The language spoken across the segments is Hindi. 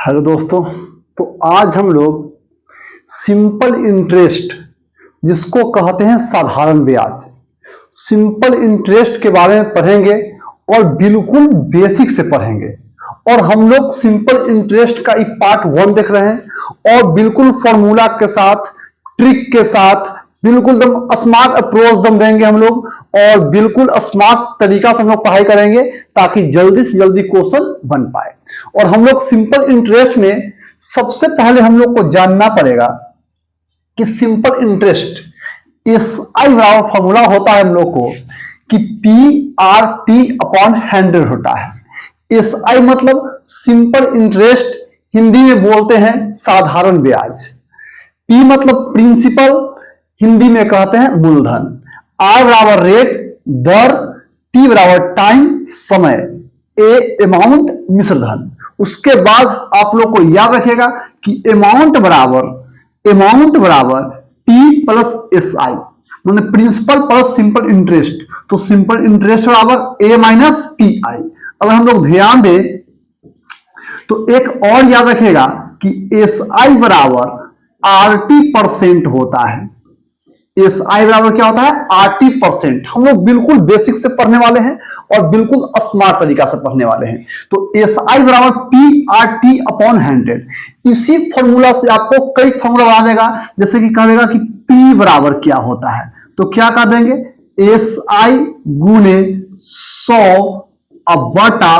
हेलो दोस्तों। तो आज हम लोग सिंपल इंटरेस्ट, जिसको कहते हैं साधारण ब्याज, सिंपल इंटरेस्ट के बारे में पढ़ेंगे और बिल्कुल बेसिक से पढ़ेंगे। और हम लोग सिंपल इंटरेस्ट का पार्ट 1 देख रहे हैं और बिल्कुल फॉर्मूला के साथ, ट्रिक के साथ, बिल्कुल एकदम स्मार्ट अप्रोच दम देंगे हम लोग और बिल्कुल स्मार्ट तरीका से हम लोग पढ़ाई करेंगे ताकि जल्दी से जल्दी क्वेश्चन बन पाए। और हम लोग सिंपल इंटरेस्ट में सबसे पहले हम लोग को जानना पड़ेगा कि सिंपल इंटरेस्ट SI बराबर फॉर्मूला होता है हम लोग को कि PRT अपॉन 100 होता है। SI मतलब सिंपल इंटरेस्ट, हिंदी में बोलते हैं साधारण ब्याज। P मतलब प्रिंसिपल, हिंदी में कहते हैं मूलधन। R बराबर रेट, दर, T बराबर टाइम, समय, A अमाउंट, मिश्रधन। उसके बाद आप लोग को याद रखेगा कि अमाउंट बराबर P प्लस SI, मतलब प्रिंसिपल प्लस सिंपल इंटरेस्ट। तो सिंपल इंटरेस्ट बराबर A माइनस PI। अगर हम लोग ध्यान दें तो एक और याद रखेगा कि SI बराबर RT% होता है। SI बराबर क्या होता है? RT%। हम लोग बिल्कुल बेसिक से पढ़ने वाले हैं और बिल्कुल स्मार्ट तरीका से पढ़ने वाले हैं। तो SI बराबर PRT अपॉन 100। इसी फॉर्मूला से आपको कई फॉर्मूला बना देगा, जैसे कि कह देगा कि P बराबर क्या होता है, तो क्या कर देंगे? SI गुने 100 बटा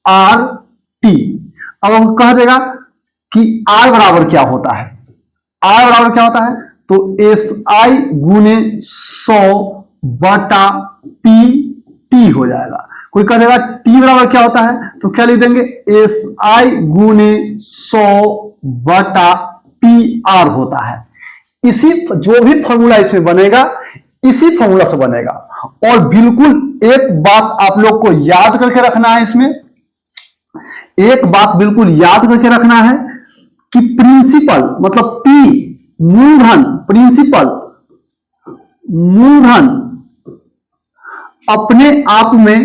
RT। अब हम कह देगा कि R बराबर क्या होता है, R बराबर क्या होता है, तो SI गुने 100 बटा PT हो जाएगा। कोई कह देगा T बराबर क्या होता है, तो क्या लिख देंगे? SI गुने 100 बटा PR होता है। इसी जो भी फॉर्मूला इसमें बनेगा, इसी फॉर्मूला से बनेगा। और बिल्कुल एक बात आप लोग को याद करके रखना है, इसमें एक बात बिल्कुल याद करके रखना है कि प्रिंसिपल मतलब P मूलधन, प्रिंसिपल मूलधन अपने आप में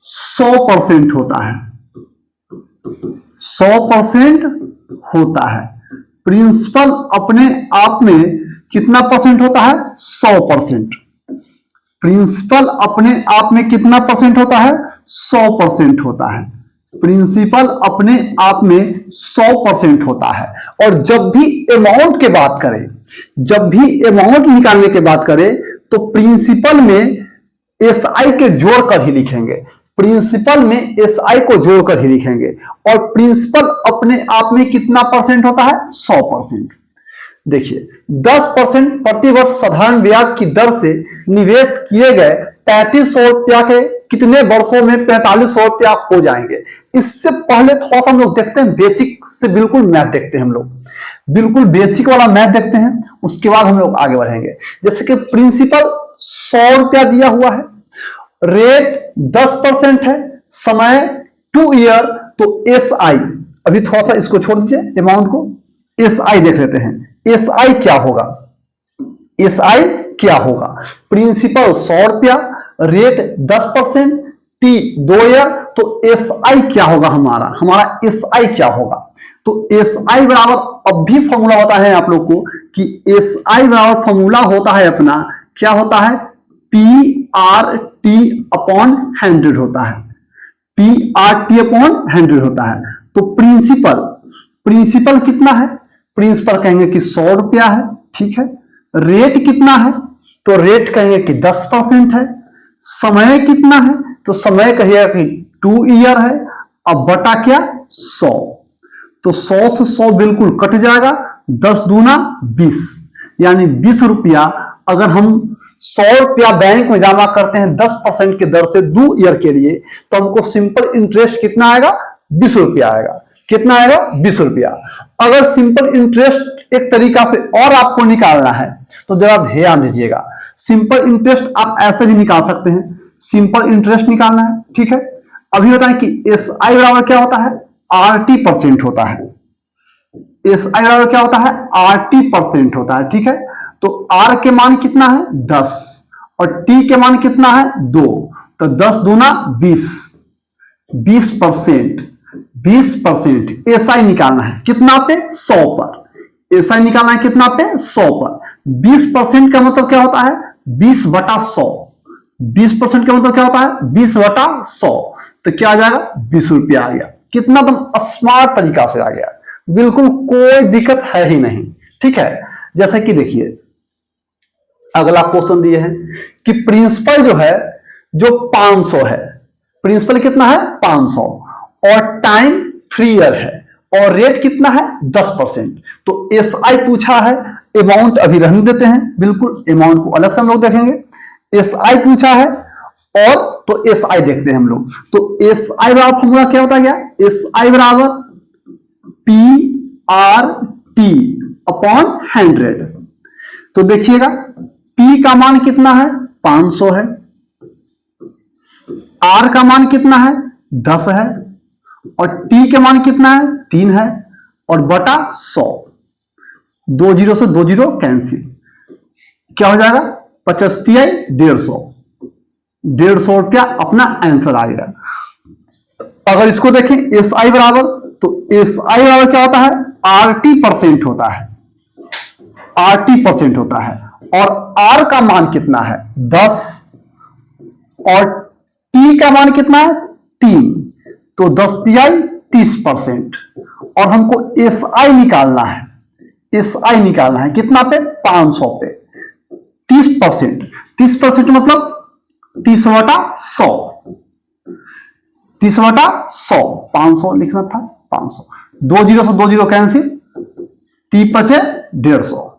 100% होता है, 100% होता है। प्रिंसिपल अपने आप में कितना परसेंट होता है? 100%। प्रिंसिपल अपने आप में कितना परसेंट होता है? 100% होता है। प्रिंसिपल अपने आप में 100% होता है। और जब भी अमाउंट की बात करें, जब भी अमाउंट निकालने की बात करें, तो प्रिंसिपल में SI के जोड़कर ही लिखेंगे, प्रिंसिपल में SI को जोड़कर ही लिखेंगे। और प्रिंसिपल अपने आप में कितना परसेंट होता है? 100%। देखिए 10% प्रति वर्ष साधारण ब्याज की दर से निवेश किए गए 3500 रुपया के कितने वर्षों में 4500 रुपया हो जाएंगे। इससे पहले थोड़ा सा हम लोग देखते हैं, बेसिक से बिल्कुल मैथ देखते हैं, हम लोग बिल्कुल बेसिक वाला मैथ देखते हैं, उसके बाद हम लोग आगे बढ़ेंगे। जैसे कि प्रिंसिपल 100 रुपया दिया हुआ है, रेट 10% है, समय 2 ईयर, तो SI, अभी थोड़ा सा इसको छोड़ दीजिए, अमाउंट को, SI देख लेते हैं। SI क्या होगा? SI क्या होगा? प्रिंसिपल 100 रुपया, रेट 10%, T 2 ईयर, तो SI क्या होगा? हमारा SI क्या होगा? तो SI बराबर, अब भी फॉर्मूला होता है आप लोग को कि SI बराबर फॉर्मूला होता है अपना, क्या होता है? PRT अपॉन 100 होता है, PRT अपॉन 100 होता है। तो प्रिंसिपल कितना है? प्रिंसिपल कहेंगे कि 100 रुपया है, ठीक है। रेट कितना है? तो रेट कहेंगे कि 10% है। समय कितना है? तो समय कहिएगा कि 2 ईयर है। अब बटा क्या? 100। तो 100 से 100 बिल्कुल कट जाएगा, 10 दूना 20, यानी 20 रुपया। अगर हम 100 रुपया बैंक में जमा करते हैं 10% की दर से 2 ईयर के लिए, तो हमको सिंपल इंटरेस्ट कितना आएगा? 20 रुपया आएगा। कितना आएगा? 20 रुपया। अगर सिंपल इंटरेस्ट एक तरीका से और आपको निकालना है तो जरा ध्यान दीजिएगा। सिंपल इंटरेस्ट आप ऐसे भी निकाल सकते हैं, सिंपल इंटरेस्ट निकालना है, ठीक है। अभी बताएं कि SI बराबर क्या होता है? RT% होता है। SI बराबर क्या होता है? RT% होता है, ठीक है। तो R के मान कितना है? 10 और T के मान कितना है? 2। तो 10 दूना 20, 20%, 20% एसआई निकालना है कितना पे 100 पर। एसआई निकालना है कितना पे 100 पर। 20% का मतलब क्या होता है 20/100। 20% का मतलब क्या होता है 20/100। तो क्या आ जाएगा 20 रुपया आ गया। कितना एकदम स्मार्ट तरीका से आ गया, बिल्कुल कोई दिक्कत है ही नहीं। ठीक है, जैसे कि देखिए अगला क्वेश्चन दिए हैं कि प्रिंसिपल जो है जो 500 है, प्रिंसिपल कितना है 500 और टाइम 3 ईयर है और रेट कितना है 10%। तो एसआई पूछा है, अमाउंट अभी रहने देते हैं, बिल्कुल अमाउंट को अलग से हम लोग देखेंगे। एसआई पूछा है और तो एसआई देखते हैं हम लोग। तो एसआई बराबर फॉर्मूला क्या होता है, एसआई बराबर PRT अपॉन 100। तो देखिएगा P का मान कितना है 500 है, R का मान कितना है 10 है और T के मान कितना है 3 है और बटा 100। 2 जीरो से 2 जीरो कैंसिल, क्या हो जाएगा 85 150, 150 रुपया अपना आंसर आ गया। अगर इसको देखें एसआई बराबर, तो एसआई बराबर क्या होता है RT% होता है, RT% होता है और R का मान कितना है 10 और T का मान कितना है 3, तो 10 तिहाई 30% और हमको एसआई निकालना है। एसआई निकालना है कितना पे 500 पे 30%, 30% मतलब 30/100, 30/100, 500 लिखना था 500। 2 जीरो से 2 जीरो कैंसिल, 30×5 150।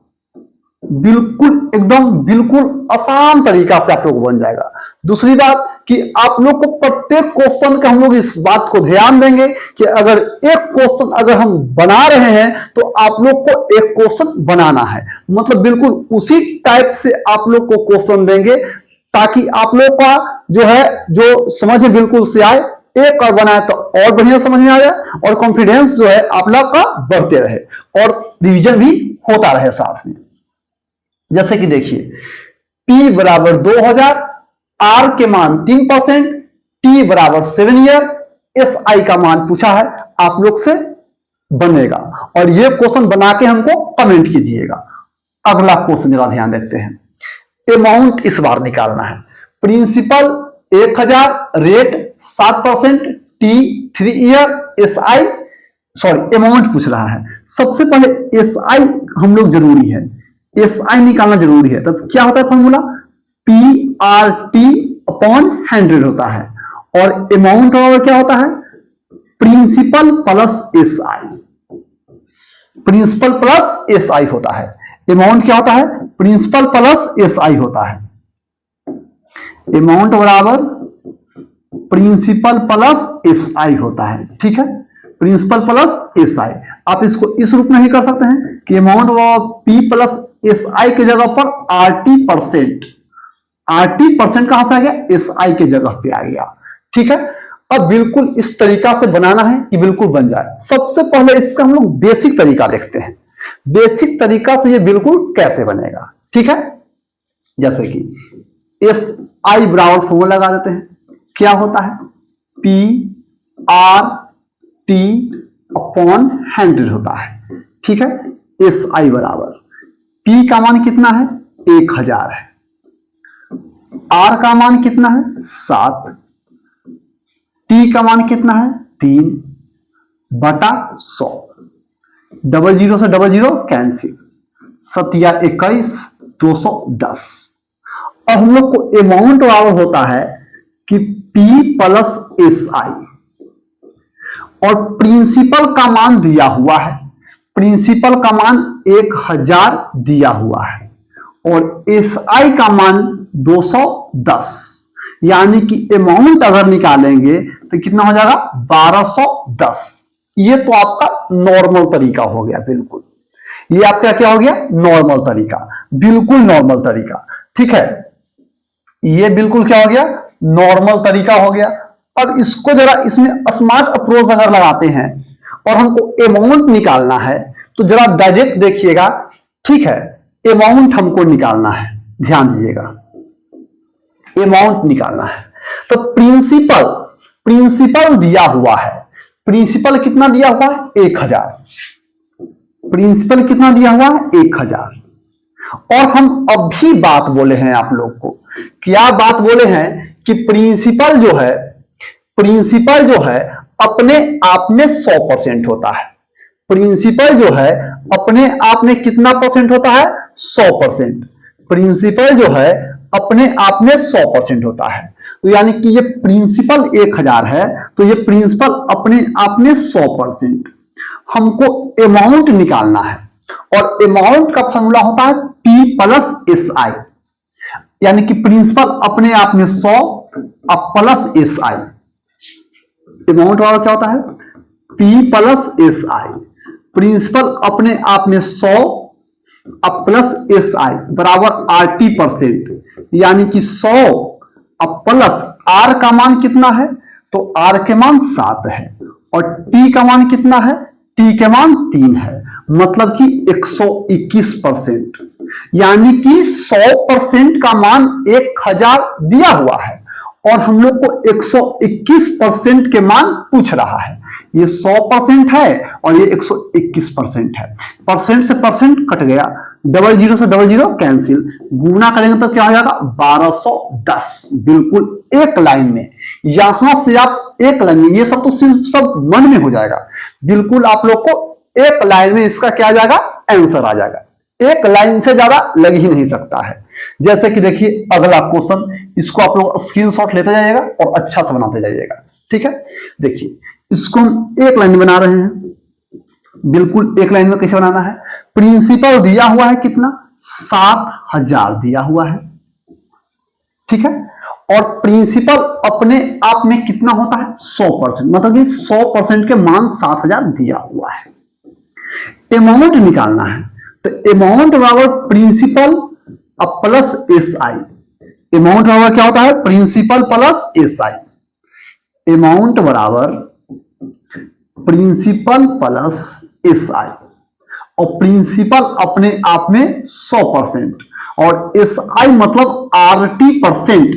बिल्कुल एकदम बिल्कुल आसान तरीका से आप लोग बन जाएगा। दूसरी बात कि आप लोग को प्रत्येक क्वेश्चन का हम लोग इस बात को ध्यान देंगे कि अगर एक क्वेश्चन अगर हम बना रहे हैं तो आप लोग को एक क्वेश्चन बनाना है, मतलब बिल्कुल उसी टाइप से आप लोग को क्वेश्चन देंगे ताकि आप लोग का जो है जो समझ में बिल्कुल से आए। एक और बनाए तो और बढ़िया समझ में आ जाए और कॉन्फिडेंस जो है आप लोग का बढ़ते रहे और रिवीजन भी होता रहे साथ में। जैसे कि देखिए P बराबर 2000, R के मान 3%, T बराबर 7 ईयर, SI का मान पूछा है आप लोग से बनेगा और ये क्वेश्चन बना के हमको कमेंट कीजिएगा। अगला क्वेश्चन जरा ध्यान देखते हैं। अमाउंट इस बार निकालना है। Principal 1000, rate 7%, T 3 year, SI sorry amount पूछ रहा है। सबसे पहले SI हम लोग जरूरी है, SI निकालना जरूरी है। तब क्या होता है फॉर्मूला PRT अपॉन 100 होता है और अमाउंट क्या होता है principal plus SI, principal plus SI होता है। अमाउंट क्या होता है प्रिंसिपल प्लस SI होता है। अमाउंट बराबर प्रिंसिपल प्लस SI होता है। ठीक है, प्रिंसिपल प्लस SI। आप इसको इस रूप में ही कर सकते हैं कि अमाउंट P प्लस SI के जगह पर RT%, RT% कहां से आ गया SI के जगह पे आ गया। ठीक है, अब बिल्कुल इस तरीका से बनाना है कि बिल्कुल बन जाए। सबसे पहले इसका हम लोग बेसिक तरीका देखते हैं, बेसिक तरीका से ये बिल्कुल कैसे बनेगा। ठीक है, जैसे कि SI बराबर फॉर्मूला लगा देते हैं। क्या होता है PRT अपॉन 100 होता है। ठीक है, SI बराबर P का मान कितना है 1000 है, R का मान कितना है 7, T का मान कितना है 3 बटा 100। 00 से 00 कैंसिल, 7 या 21 210। अब हम लोग को अमाउंट बराबर होता है कि P प्लस SI और प्रिंसिपल का मान दिया हुआ है, प्रिंसिपल का मान 1000 दिया हुआ है और SI का मान 210, यानी कि अमाउंट अगर निकालेंगे तो कितना हो जाएगा 1210। ये तो आपका नॉर्मल तरीका हो गया, बिल्कुल ये आपका क्या हो गया नॉर्मल तरीका, बिल्कुल नॉर्मल तरीका। ठीक है, ये बिल्कुल क्या हो गया नॉर्मल तरीका हो गया। अब इसको जरा इसमें स्मार्ट अप्रोच अगर लगाते हैं और हमको अमाउंट निकालना है तो जरा डायरेक्ट देखिएगा। ठीक है, अमाउंट हमको निकालना है, ध्यान दीजिएगा अमाउंट निकालना है। तो प्रिंसिपल प्रिंसिपल दिया हुआ है, प्रिंसिपल कितना दिया हुआ है 1000, प्रिंसिपल कितना दिया हुआ है 1000। और हम अभी बात बोले हैं आप लोग को, क्या बात बोले हैं कि प्रिंसिपल जो है अपने आप में 100% होता है, प्रिंसिपल जो है अपने आप में कितना परसेंट होता है 100%, प्रिंसिपल जो है अपने आप में 100% होता है। तो यानी कि ये प्रिंसिपल 1000 है, तो ये प्रिंसिपल अपने आप में 100%। हमको अमाउंट निकालना है और अमाउंट का फॉर्मूला होता है P प्लस SI, यानी कि प्रिंसिपल अपने आप में 100 अब प्लस SI। अमाउंट वाला क्या होता है P प्लस SI, प्रिंसिपल अपने आप में 100 अब प्लस SI बराबर RT%, यानी कि 100 अब प्लस R का मान कितना है, तो R के मान 7 है और T का मान कितना है, T के मान 3 है, मतलब कि 121%, यानी कि 100% का मान 1000 दिया हुआ है और हम लोग को 121% के मान पूछ रहा है। ये 100% है और ये 121% है, परसेंट से परसेंट कट गया, डबल जीरो से डबल जीरो कैंसिल, गुना करेंगे तो क्या हो जाएगा 1210, बिल्कुल एक लाइन में। यहां से आप एक लाइन में, ये सब तो सिर्फ सब मन में हो जाएगा, बिल्कुल आप लोग को एक लाइन में इसका क्या आ जाएगा आंसर आ जाएगा, एक लाइन से ज्यादा लग ही नहीं सकता है। जैसे कि देखिए अगला क्वेश्चन, इसको आप लोग स्क्रीनशॉट लेते जाइएगा और अच्छा से बनाते जाइएगा, ठीक है। देखिए इसको हम एक लाइन में बना रहे हैं, बिल्कुल एक लाइन में कैसे बनाना है, प्रिंसिपल दिया हुआ है कितना 7000 दिया हुआ है, ठीक है, और प्रिंसिपल अपने आप में कितना होता है 100%, मतलब कि 100% के मान 7000 दिया हुआ है। अमाउंट निकालना है, तो अमाउंट बराबर प्रिंसिपल अब प्लस SI, अमाउंट बराबर क्या होता है प्रिंसिपल प्लस SI, अमाउंट बराबर प्रिंसिपल प्लस SI, और प्रिंसिपल अपने आप में 100% और SI मतलब RT%,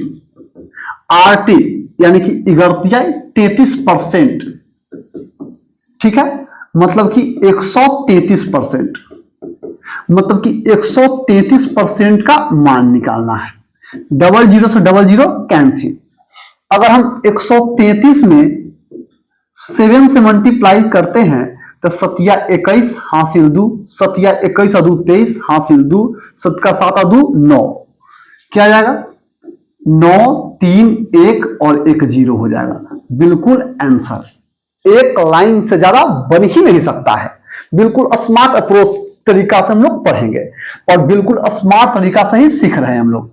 RT यानी कि 33%, ठीक है, मतलब कि 133%, मतलब कि 133% का मान निकालना है, डबल जीरो से डबल जीरो कैंसिल। अगर हम 133 में 7 से मल्टीप्लाई करते हैं तो 7 या 21 हासिल 2, 7 या 21 अदू 23 हासिल 2, 7 का 7 अदू 9, क्या आ जाएगा 9 3 1 और 1 0 हो जाएगा, बिल्कुल आंसर। एक लाइन से ज्यादा बन ही नहीं सकता है, बिल्कुल स्मार्ट अप्रोच तरीका से हम लोग पढ़ेंगे और बिल्कुल स्मार्ट तरीका से ही सीख रहे हैं हम लोग।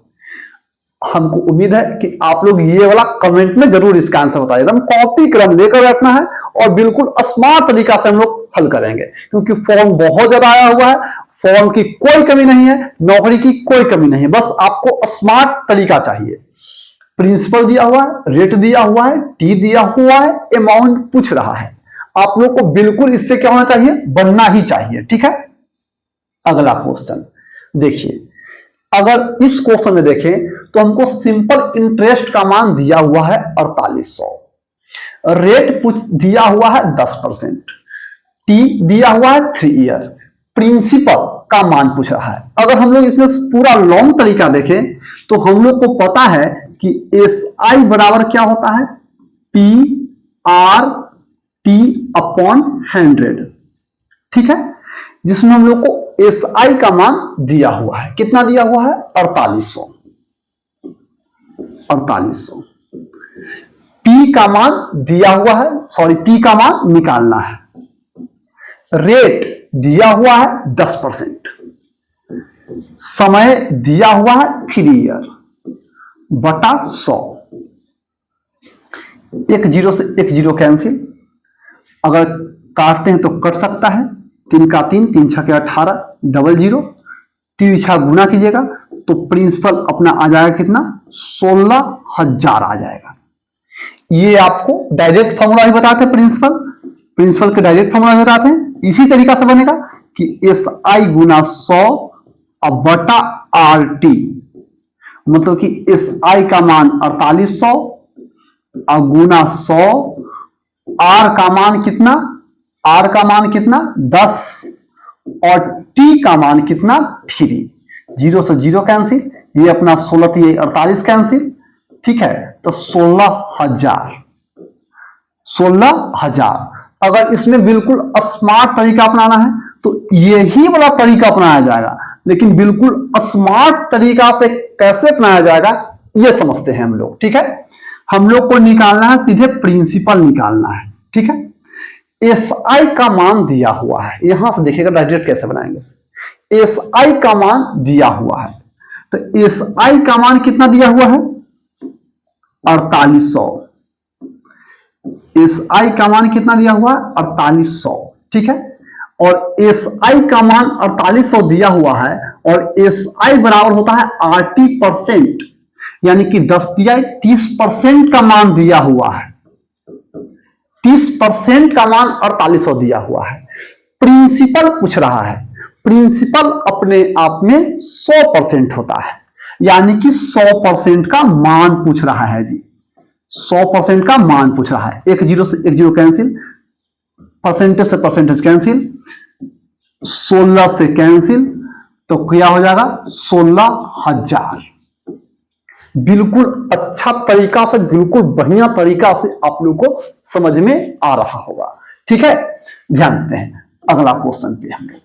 हमको उम्मीद है कि आप लोग ये वाला कमेंट में जरूर इसका आंसर बताइए, एकदम कॉपी क्रम लेकर बैठना है और बिल्कुल स्मार्ट तरीका से हम लोग हल करेंगे, क्योंकि फॉर्म बहुत ज्यादा आया हुआ है, फॉर्म की कोई कमी नहीं है, नौकरी की कोई कमी नहीं है, बस आपको स्मार्ट तरीका चाहिए। प्रिंसिपल दिया हुआ है, रेट दिया हुआ है, टी दिया हुआ है, अमाउंट पूछ रहा है, आप लोग को बिल्कुल इससे क्या होना चाहिए बनना ही चाहिए, ठीक है। अगला क्वेश्चन देखिए, अगर इस क्वेश्चन में देखें तो हमको सिंपल इंटरेस्ट का मान दिया हुआ है 4800, रेट दिया हुआ है 10%, टी दिया हुआ है 3 ईयर, प्रिंसिपल का मान पूछ रहा है। अगर हम लोग इसमें पूरा लॉन्ग तरीका देखें तो हम लोग को पता है कि SI बराबर क्या होता है PRT अपॉन 100, ठीक है, जिसमें हम लोग को SI का मान दिया हुआ है, कितना दिया हुआ है 4800, P का मान दिया हुआ है, सॉरी T का मान निकालना है, रेट दिया हुआ है 10%, समय दिया हुआ है 3 ईयर बटा 100, 1 0 से 1 0 कैंसिल, अगर काटते हैं तो कट सकता है, 3 का 3, 3 6 के 18, डबल जीरो, 3 6 गुना कीजिएगा तो प्रिंसिपल अपना आ जाएगा कितना 16000 आ जाएगा। ये आपको डायरेक्ट फॉर्मूला ही बताते हैं, प्रिंसिपल के डायरेक्ट फॉर्मूला ही बताते हैं। इसी तरीका से बनेगा कि SI गुना 100 अब बटा RT, मतलब कि SI का मान 4800 और गुना 100, आर का मान कितना, आर का मान कितना 10 और टी का मान कितना 3, 0 से 0 कैंसिल, ये अपना 16 थी, 48 कैंसिल, ठीक है। तो 16,000, 16,000। अगर इसमें बिल्कुल स्मार्ट तरीका अपनाना है तो यही वाला तरीका अपनाया जाएगा, लेकिन बिल्कुल स्मार्ट तरीका से कैसे अपनाया जाएगा ये समझते हैं हम लोग, ठीक है। हम लोग को निकालना है, सीधे प्रिंसिपल निकालना है, ठीक है। एसआई का मान दिया हुआ है, यहां से देखिएगा डायरेक्ट कैसे बनाएंगे। एसआई का मान दिया हुआ है, तो एसआई का मान कितना दिया हुआ है 4800। एसआई का मान कितना दिया हुआ है 4800, ठीक है। और एसआई का मान 4800 दिया हुआ है और एसआई बराबर होता है 80%, यानी कि 10/30% का मान दिया हुआ है, 30% का मान 4800 दिया हुआ है। प्रिंसिपल पूछ रहा है, प्रिंसिपल अपने आप में 100% होता है, यानी कि 100% का मान पूछ रहा है जी, 100% का मान पूछ रहा है। 1 0 से 1 0 कैंसिल, परसेंटेज से परसेंटेज कैंसिल, 16 से कैंसिल, तो क्या हो जाएगा 16,000। बिल्कुल अच्छा तरीका से, बिल्कुल बढ़िया तरीका से आप लोग को समझ में आ रहा होगा, ठीक है। ध्यान देते हैं अगला क्वेश्चन पे हम लोग।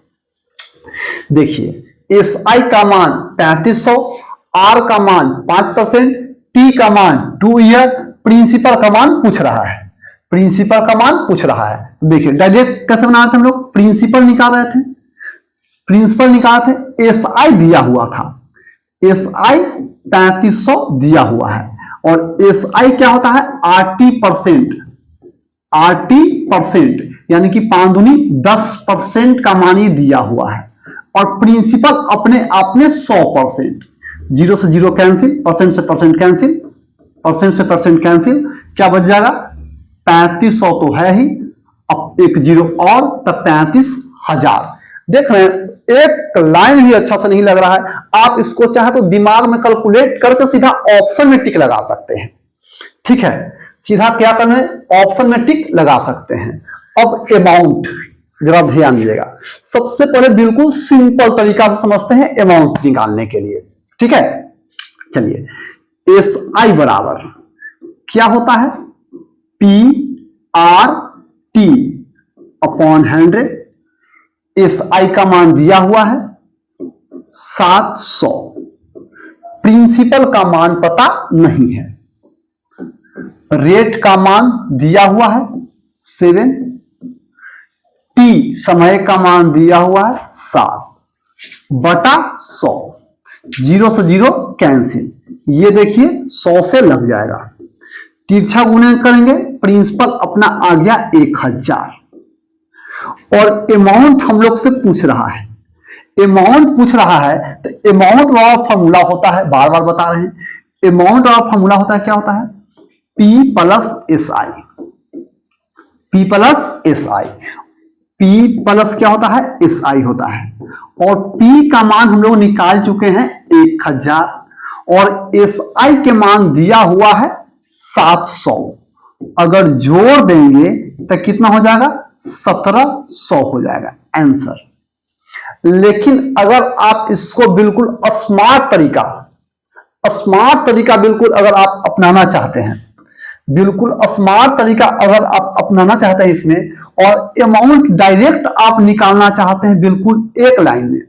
देखिए एसआई का मान 3500, आर का मान 5%, टी का मान 2 ईयर, प्रिंसिपल का मान पूछ रहा है, प्रिंसिपल का मान पूछ रहा है। देखिए डायरेक्ट कैसे बना रहे थे हम लोग, प्रिंसिपल निकाल रहे थे, प्रिंसिपल निकाल थे। एसआई दिया हुआ था, एसआई 3500 दिया हुआ है और एसआई क्या होता है 80%, 80% यानी कि 5 दूनी 10% का मान ही दिया हुआ है। और प्रिंसिपल अपने आप में 100%, 0 से 0 कैंसिल, परसेंट से परसेंट कैंसिल, परसेंट से परसेंट कैंसिल, क्या बच जाएगा 3500 तो है ही, अब 1 0 और तब 35,000। देख रहे हैं एक लाइन भी अच्छा से नहीं लग रहा है, आप इसको चाहे तो दिमाग में कैलकुलेट करके सीधा ऑप्शन में टिक लगा सकते हैं, ठीक है। सीधा क्या करना है, ऑप्शन में टिक लगा सकते हैं। अब अमाउंट जरा ध्यान दीजिएगा, सबसे पहले बिल्कुल सिंपल तरीका से समझते हैं अमाउंट निकालने के लिए, ठीक है। चलिए एस आई बराबर क्या होता है P R T upon 100। S I का मान दिया हुआ है 700, प्रिंसिपल का मान पता नहीं है, रेट का मान दिया हुआ है 7, टी समय का मान दिया हुआ है 7 बटा 100, 0 से 0 कैंसिल, ये देखिए 100 से लग जाएगा, तिरछा गुणा करेंगे, प्रिंसिपल अपना आ गया 1000। और अमाउंट हम लोग से पूछ रहा है, अमाउंट पूछ रहा है तो अमाउंट वाला फॉर्मूला होता है, बार बार बता रहे हैं, अमाउंट वाला फॉर्मूला होता है, क्या होता है P plus S I, P plus S I, P plus क्या होता है एस आई होता है। और P का मान हम लोग निकाल चुके हैं 1000 और एस आई के मान दिया हुआ है 700, अगर जोड़ देंगे तो कितना हो जाएगा 1700 हो जाएगा आंसर। लेकिन अगर आप इसको बिल्कुल स्मार्ट तरीका बिल्कुल अगर आप अपनाना चाहते हैं, बिल्कुल स्मार्ट तरीका अगर आप अपनाना चाहते हैं इसमें, और अमाउंट डायरेक्ट आप निकालना चाहते हैं बिल्कुल एक लाइन में,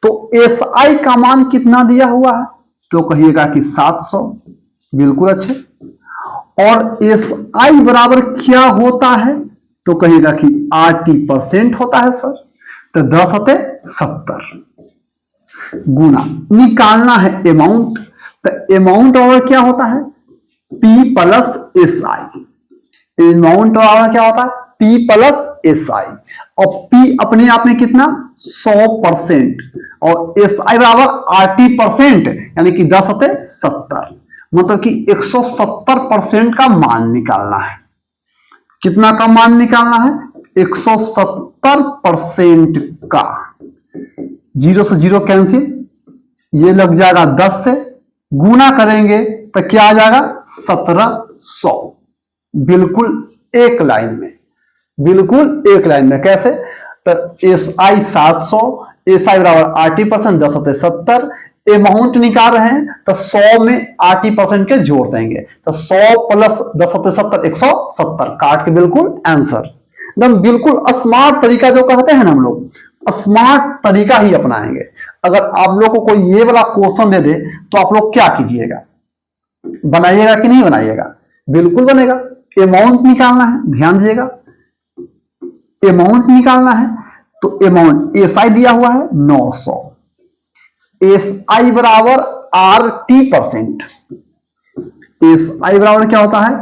तो एस आई का मान कितना दिया हुआ है तो कहिएगा कि 700, बिल्कुल अच्छे। और एस आई बराबर क्या होता है तो कहेगा कि 80% होता है सर, तो 10 होते 70 गुना निकालना है अमाउंट, तो अमाउंट और क्या होता है P plus S I, amount और क्या होता है P प्लस एस आई, और P अपने आप में कितना 100% और एस आई बराबर 80% यानी कि 10 होते 70, मतलब कि 170% का मान निकालना है। कितना का मान निकालना है 170% का, 0 से 0 कैंसिल, ये लग जाएगा 10 से, गुना करेंगे तो क्या आ जाएगा 1700 100, बिल्कुल एक लाइन में, बिल्कुल एक लाइन में। कैसे? तो SI 700, SI बराबर RT%, 10 होते 70, अमाउंट निकाल रहे हैं तो 100 में RT% के जोड़ देंगे, तो 100 प्लस 10 होते 70, 170 काट के बिल्कुल आंसर। एकदम बिल्कुल स्मार्ट तरीका जो कहते हैं ना हम लोग, स्मार्ट तरीका ही अपनाएंगे। अगर आप लोग को कोई ये वाला क्वेश्चन दे दे तो आप लोग क्या कीजिएगा? बनाइएगा कि नहीं बनाइएगा? बिल्कुल बनेगा। अमाउंट निकालना है, ध्यान दीजिएगा, अमाउंट निकालना है तो अमाउंट SI दिया हुआ है 900, SI बराबर RT%, SI बराबर क्या होता है?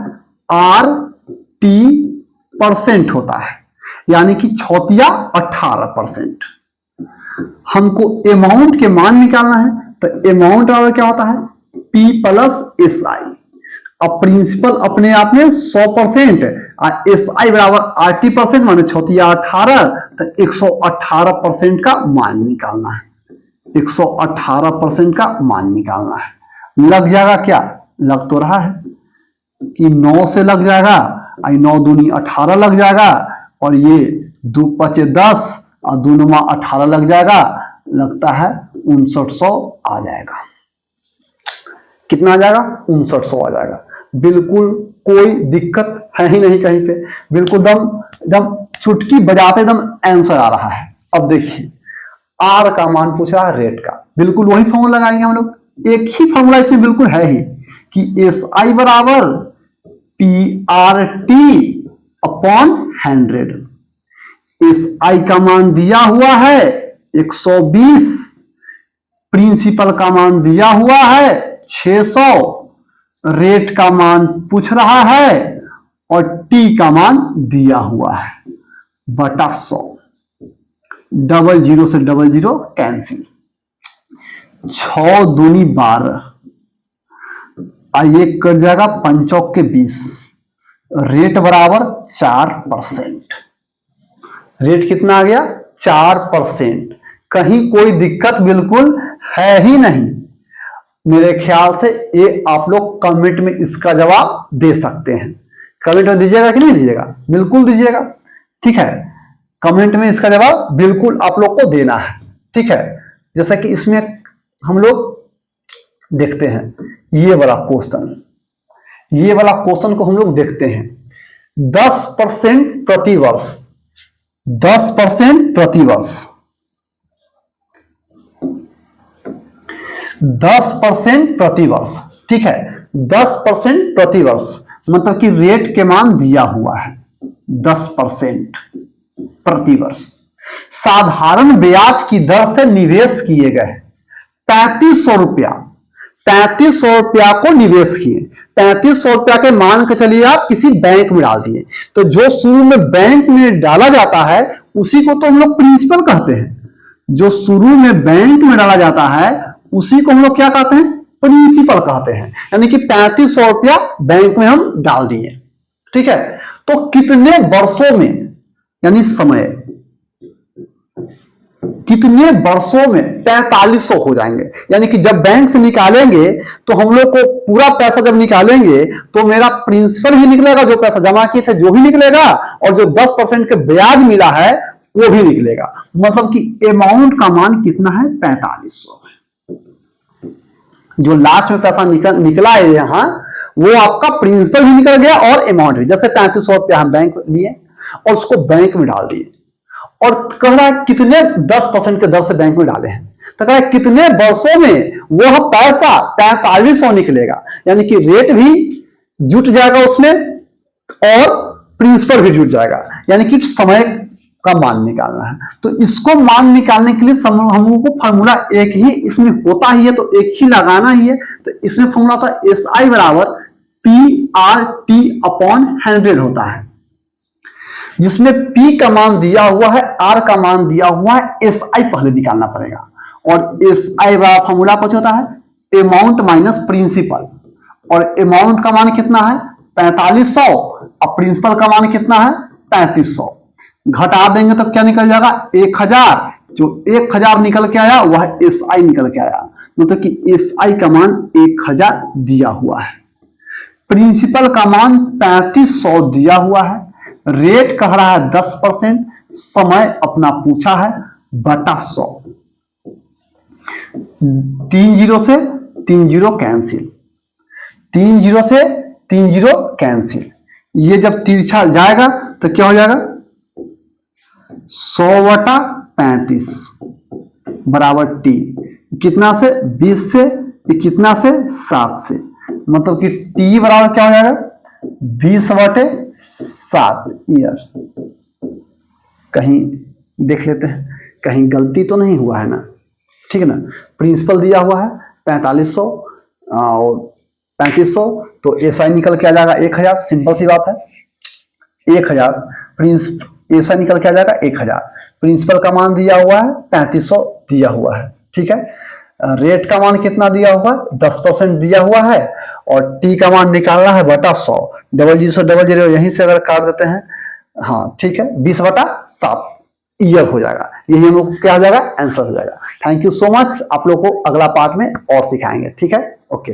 RT% होता है, यानी कि 18%। हमको अमाउंट के मान निकालना है तो अमाउंट बराबर क्या होता है? P plus SI। अब प्रिंसिपल अपने आप में 100% SI बराबर RT% माने 18, तो 118% का मान निकालना है, 118% का मान निकालना है। लग जाएगा क्या? लग तो रहा है कि 9 से लग जाएगा, 9 दूनी 18 लग जाएगा, और ये 2 5 10 और 2 9 18 लग जाएगा। लगता है 5900 आ जाएगा। कितना आ जाएगा? 5900 आ जाएगा। बिल्कुल कोई दिक्कत है ही नहीं कहीं पे, बिल्कुल एकदम चुटकी बजाते एकदम आंसर आ रहा है। अब देखिए R का मान पूछ रहा है रेट का, बिल्कुल वही फॉर्मूला लगाएंगे हम लोग। एक ही फॉर्मूला इसमें बिल्कुल है ही कि SI बराबर PRT अपॉन 100। SI का मान दिया हुआ है 120, प्रिंसिपल का मान दिया हुआ है 600, रेट का मान पूछ रहा है और T का मान दिया हुआ है बटा 100। 00 से 00 कैंसिल, 6 दूनी 12, आइए कट जाएगा 5 के 20, रेट बराबर 4%। रेट कितना आ गया? 4%। कहीं कोई दिक्कत बिल्कुल है ही नहीं। मेरे ख्याल से ये आप लोग कमेंट में इसका जवाब दे सकते हैं। कमेंट में दीजिएगा कि नहीं दीजिएगा? बिल्कुल दीजिएगा, ठीक है। कमेंट में इसका जवाब बिल्कुल आप लोग को देना है, ठीक है। जैसा कि इसमें हम लोग देखते हैं ये वाला क्वेश्चन, ये वाला क्वेश्चन को हम लोग देखते हैं। 10% प्रतिवर्ष, 10% प्रतिवर्ष, 10% प्रतिवर्ष, ठीक है। 10% प्रतिवर्ष मतलब कि रेट के मान दिया हुआ है 10% प्रतिवर्ष। साधारण ब्याज की दर से निवेश किए गए 3500 रुपया, 3500 रुपया को निवेश किए। 3500 रुपया के मान के चलिए आप किसी बैंक में डाल दिए, तो जो शुरू में बैंक में डाला जाता है उसी को तो हम लोग प्रिंसिपल कहते हैं। जो शुरू में बैंक में डाला जाता है उसी को हम लोग क्या कहते हैं? प्रिंसिपल कहते हैं। यानी कि 3500 रुपया बैंक में हम डाल दिए, ठीक है। तो कितने वर्षों में, यानी समय, कितने वर्षों में 4500 हो जाएंगे। यानी कि जब बैंक से निकालेंगे तो हम लोग को पूरा पैसा जब निकालेंगे तो मेरा प्रिंसिपल भी निकलेगा, जो पैसा जमा किए थे जो भी निकलेगा, और जो 10% के ब्याज मिला है वो भी निकलेगा। मतलब कि अमाउंट का मान कितना है? 4500। जो लास्ट में पैसा निकला है यहां, वो आपका प्रिंसिपल भी निकल गया और अमाउंट भी। जैसे 3500 रुपया हम बैंक लिए और उसको बैंक में डाल दिए, और कह रहा है कितने 10% के दर से बैंक में डाले हैं, तो कह रहा है कितने वर्षों में वह पैसा 4500 निकलेगा। यानी कि रेट भी जुट जाएगा उसमें और प्रिंसिपल भी जुट जाएगा। यानी कि समय का मान निकालना है। तो इसको मान निकालने के लिए हम लोगों को फॉर्मूला एक ही इसमें होता ही है, तो एक ही लगाना ही है। तो इसमें फॉर्मूला था SI बराबर PRT अपॉन 100 होता है, जिसमें P का मान दिया हुआ है, R का मान दिया हुआ है, SI पहले निकालना पड़ेगा। और SI बराबर फॉर्मूला कुछ होता है अमाउंट माइनस प्रिंसिपल, और अमाउंट का मान कितना है? 4500, और प्रिंसिपल का मान कितना है? 3500। घटा देंगे तब क्या निकल जाएगा? 1000। जो 1000 निकल के आया वह SI निकल के आया, मतलब कि SI का मान 1000 दिया हुआ है। प्रिंसिपल का मान 3500 दिया हुआ है, रेट कह रहा है 10%, समय अपना पूछा है बटा 100। 3 जीरो से 3 जीरो कैंसिल, 3 जीरो से 3 जीरो कैंसिल, ये जब तिरछा जाएगा तो क्या हो जाएगा 100/35 बराबर टी, कितना से 20 से, कितना से 7 से, मतलब कि टी बराबर क्या हो जाएगा 20/7 ईयर। कहीं देख लेते हैं कहीं गलती तो नहीं हुआ है ना, ठीक है ना। प्रिंसिपल दिया हुआ है 4500 और 3500, तो एसआई निकल के आ जाएगा 1000, सिंपल सी बात है 1000। एसआई निकल के आ जाएगा 1000। प्रिंसिपल का मान दिया हुआ है 3500 दिया हुआ है, ठीक है। रेट का मान कितना दिया हुआ है 10% दिया हुआ है, और टी का मान निकालना है बटा 100। 000 यहीं से अगर काट देते हैं, हाँ ठीक है 20/7 ईयर हो जाएगा, यही हम लोग क्या हो जाएगा आंसर हो जाएगा। थैंक यू सो मच, आप लोग को अगला पार्ट में और सिखाएंगे, ठीक है, ओके।